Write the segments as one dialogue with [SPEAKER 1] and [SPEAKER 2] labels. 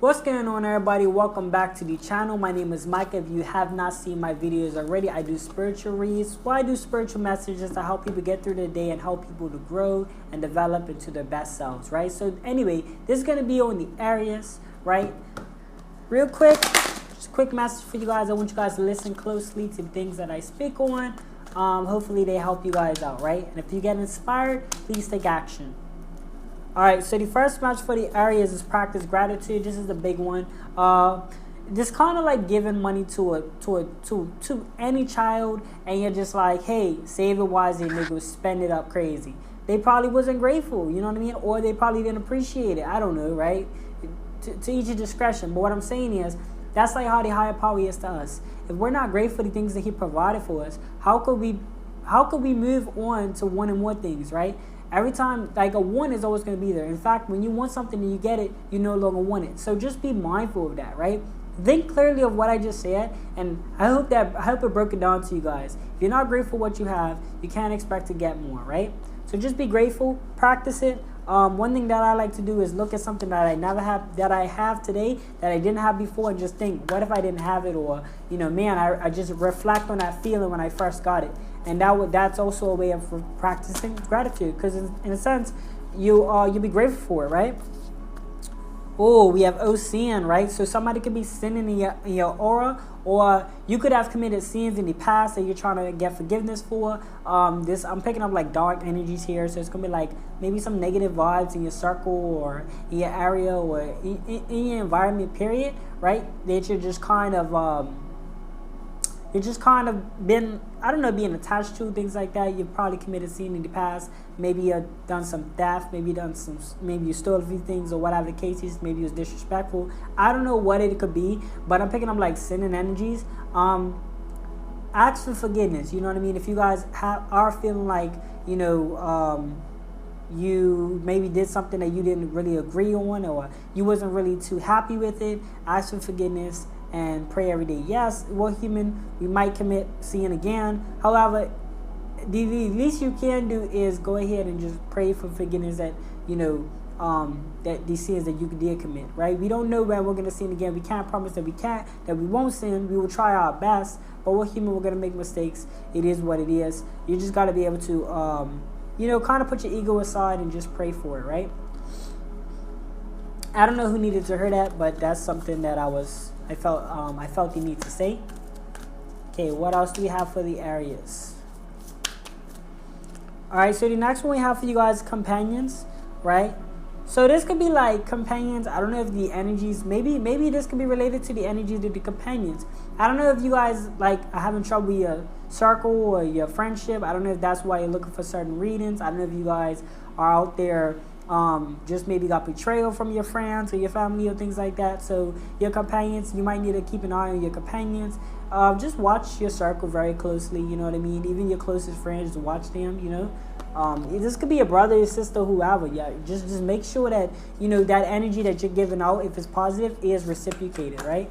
[SPEAKER 1] What's going on, everybody? Welcome back to the channel. My name is Mike. If you have not seen my videos already, I do spiritual reads. Why I do spiritual messages to help people get through the day and help people to grow and develop into their best selves, right? So anyway, this is going to be on the Aries, right? Real quick, just a quick message for you guys. I want you guys to listen closely to the things that I speak on. Hopefully they help you guys out, right? And if you get inspired, please take action. All right, so the first match for the Aries is practice gratitude. This is the big one. This kind of like giving money to any child, and you're just like, hey, save it wisely, nigga, spend it up crazy. They probably wasn't grateful, you know what I mean? Or they probably didn't appreciate it. I don't know, right? To each discretion. But what I'm saying is, that's like how the higher power is to us. If we're not grateful for the things that he provided for us, how could we move on to one and more things, right? Every time, like, a want is always going to be there. In fact, when you want something and you get it, you no longer want it. So just be mindful of that, right? Think clearly of what I just said, and I hope it broke it down to you guys. If you're not grateful for what you have, you can't expect to get more, right? So just be grateful, practice it. One thing that I like to do is look at something that I have today that I didn't have before, and just think, what if I didn't have it? Or, you know, man, I just reflect on that feeling when I first got it. And that's also a way of practicing gratitude, because in a sense, you'll be grateful for it, right? Oh, we have Ocean, right? So somebody could be sinning in your aura, or you could have committed sins in the past that you're trying to get forgiveness for. I'm picking up like dark energies here, so it's gonna be like maybe some negative vibes in your circle or in your area or in your environment, period, right? That you're just kind of been, I don't know, being attached to, things like that. You've probably committed sin in the past. Maybe you've done some theft. Maybe you stole a few things, or whatever the case is. Maybe you was disrespectful. I don't know what it could be, but I'm picking up like sin and energies. Ask for forgiveness. You know what I mean? If you guys are feeling like, you know, you maybe did something that you didn't really agree on, or you wasn't really too happy with it, ask for forgiveness and pray every day. Yes, we're human. We might commit sin again. However, the least you can do is go ahead and just pray for forgiveness that, you know, that these sins that you did commit, right? We don't know when we're going to sin again. We can't promise that we won't sin. We will try our best, but we're human. We're going to make mistakes. It is what it is. You just got to be able to, you know, kind of put your ego aside and just pray for it, right? I don't know who needed to hear that, but that's something that I felt the need to say. Okay, what else do we have for the Aries? All right, so the next one we have for you guys, companions, right? So this could be like companions. I don't know if the energies, maybe this could be related to the energies of the companions. I don't know if you guys like are having trouble with your circle or your friendship. I don't know if that's why you're looking for certain readings. I don't know if you guys are out there just maybe got betrayal from your friends or your family or things like that. So your companions, you might need to keep an eye on your companions. Just watch your circle very closely, you know what I mean? Even your closest friends, watch them, you know. This could be a brother, your sister, whoever. Yeah, just make sure that, you know, that energy that you're giving out, if it's positive, is reciprocated, right?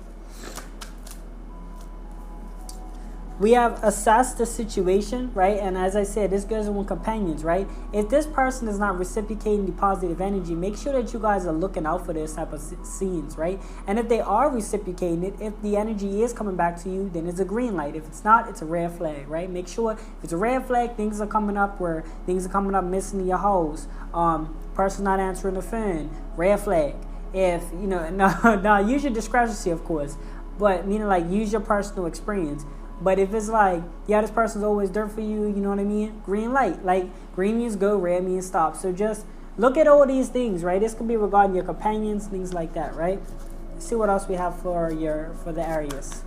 [SPEAKER 1] We have assessed the situation, right? And as I said, this goes on companions, right? If this person is not reciprocating the positive energy, make sure that you guys are looking out for this type of scenes, right? And if they are reciprocating it, if the energy is coming back to you, then it's a green light. If it's not, it's a red flag, right? Make sure if it's a red flag, things are coming up missing in your house. Person not answering the phone, red flag. If, you know, no, use your discrepancy, of course, but meaning like use your personal experience. But if it's like, yeah, this person's always there for you, you know what I mean? Green light. Like, green means go, red means stop. So just look at all these things, right? This could be regarding your companions, things like that, right? Let's see what else we have for the Aries.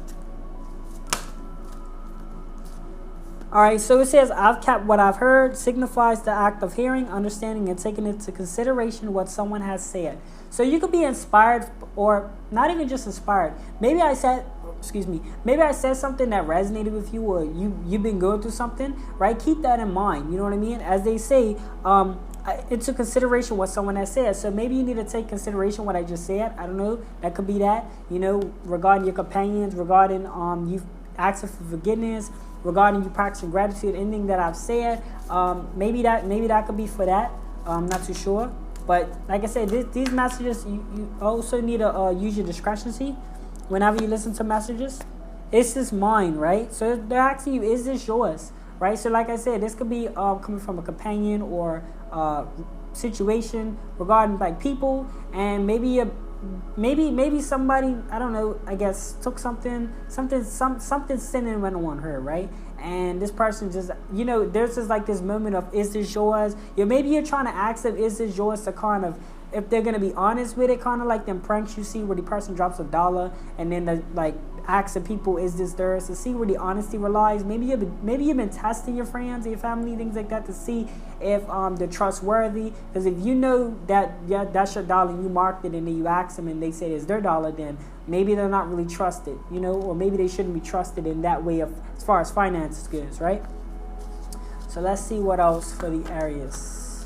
[SPEAKER 1] All right, so it says, I've kept what I've heard, signifies the act of hearing, understanding, and taking into consideration what someone has said. So you could be inspired, or not even just inspired. Maybe I said something that resonated with you, or you've been going through something, right? Keep that in mind, you know what I mean? As they say, into consideration what someone has said. So maybe you need to take consideration what I just said. I don't know. That could be that, you know, regarding your companions, regarding you asking for forgiveness, regarding you practicing gratitude, anything that I've said. Maybe that could be for that. I'm not too sure. But like I said, these messages, you also need to use your discrepancy whenever you listen to messages. It's just mine, right? So they're asking you, is this yours, right? So like I said, this could be coming from a companion or situation regarding like people, and maybe somebody, I don't know, I guess took something sending went on her, right? And this person just, there's just like this moment of, is this yours? Maybe you're trying to ask them, is this yours, to kind of, if they're going to be honest with it, kind of like them pranks you see where the person drops $1 and then the, like, ask the people, is this theirs, to see where the honesty relies. Maybe you've been testing your friends, your family, things like that, to see if they're trustworthy. Because if you know that, yeah, that's your dollar, and you marked it, and then you ask them and they say it's their dollar, then maybe they're not really trusted, or maybe they shouldn't be trusted in that way of, as far as finances goes, right? So let's see what else for the Aries.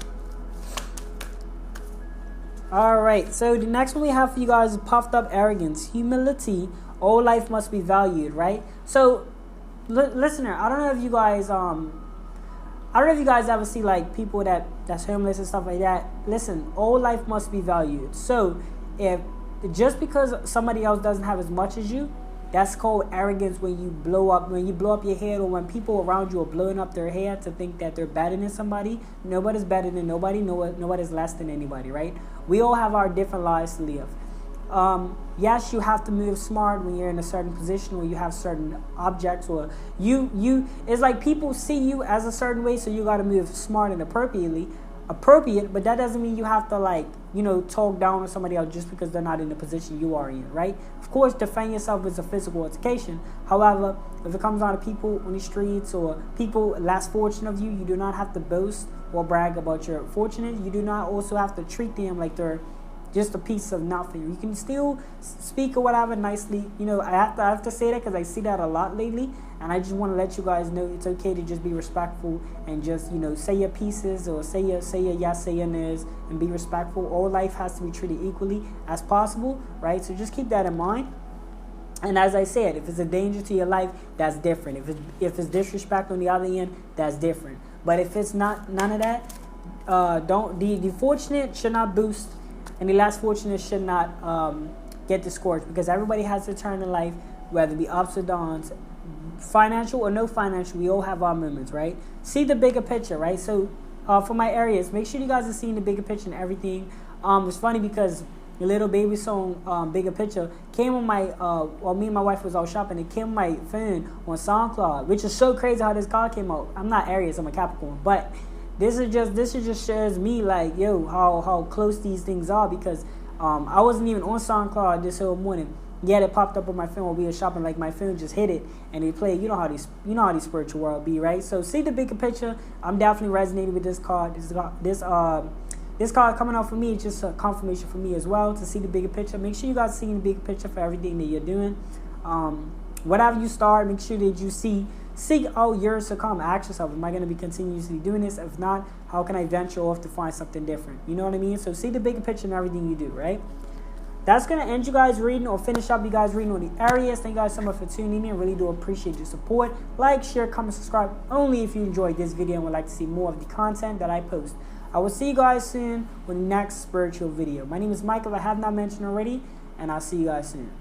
[SPEAKER 1] All right, so the next one we have for you guys is puffed up arrogance, humility. All life must be valued, right? So, listener, I don't know if you guys ever see like people that's homeless and stuff like that. Listen, all life must be valued. So, if just because somebody else doesn't have as much as you, that's called arrogance. When you blow up your head, or when people around you are blowing up their head to think that they're better than somebody. Nobody's better than nobody. Nobody's less than anybody, right? We all have our different lives to live. Yes, you have to move smart when you're in a certain position, where you have certain objects, or it's like people see you as a certain way, so you got to move smart and appropriate, but that doesn't mean you have to talk down on somebody else just because they're not in the position you are in, right? Of course, defend yourself is a physical altercation. However, if it comes down to people on the streets or people less fortunate of you, you do not have to boast or brag about your fortunate. You do not also have to treat them like they're just a piece of nothing. You can still speak or whatever nicely. I have to say that because I see that a lot lately, and I just want to let you guys know it's okay to just be respectful and just say your pieces, or say your yes, say your no's, and be respectful. All life has to be treated equally as possible, right? So just keep that in mind. And as I said, if it's a danger to your life, that's different. If it's disrespect on the other end, that's different. But if it's not none of that, the fortunate should not boost, and the less fortunate should not get discouraged, because everybody has a turn in life, whether it be ups or downs, financial or no financial. We all have our moments, right? See the bigger picture, right? So for my Aries, make sure you guys are seeing the bigger picture and everything. It's funny because the little baby song, Bigger Picture, came on my, me and my wife was out shopping. It came on my phone on SoundCloud, which is so crazy how this card came out. I'm not Aries, I'm a Capricorn, but this is just shows me like, how close these things are, because I wasn't even on SoundCloud this whole morning. Yet it popped up on my phone while we were shopping. Like, my phone just hit it and it played. You know how these spiritual world be, right? So see the bigger picture. I'm definitely resonating with this card. This card coming out for me is just a confirmation for me as well, to see the bigger picture. Make sure you guys see the bigger picture for everything that you're doing. Whatever you start, make sure that you seek out yours to come. Ask yourself, am I going to be continuously doing this? If not, how can I venture off to find something different? You know what I mean? So see the bigger picture in everything you do, right? That's going to end you guys reading, or finish up you guys reading on the Aries. Thank you guys so much for tuning in. I really do appreciate your support. Like, share, comment, subscribe only if you enjoyed this video and would like to see more of the content that I post. I will see you guys soon with the next spiritual video. My name is Michael, if I have not mentioned already, and I'll see you guys soon.